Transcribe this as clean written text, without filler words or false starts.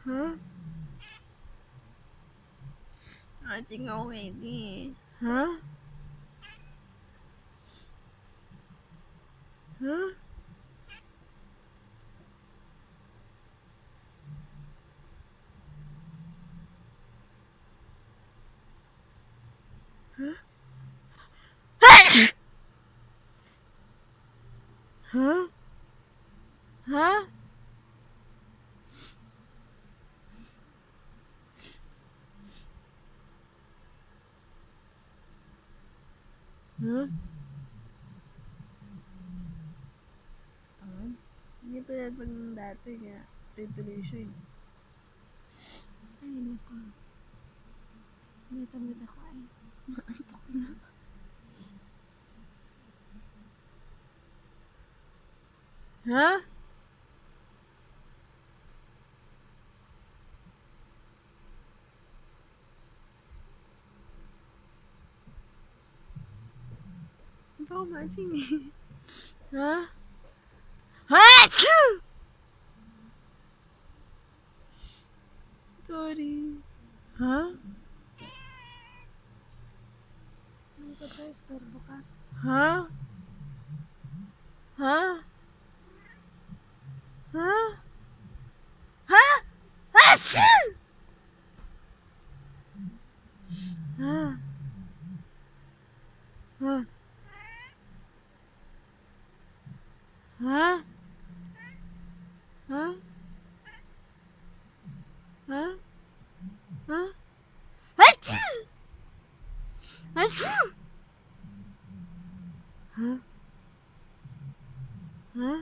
Huh? 아직 already. Huh? Huh? Huh? Huh? Huh? Huh? Hindi tulad pag dati kaya tuloy-tuloy siya eh. Ay, naku. Natamad ako ay. Maantok na. Huh? Hindi pa ako matching eh. Huh? Achoo! Sorry. Huh? Ano ka ba? Istorbo ka? Huh? Huh? Huh? Huh? Achoo! Huh? Huh? Huh? Huh? Huh? Huh? Achoo! Achoo! Huh? Huh?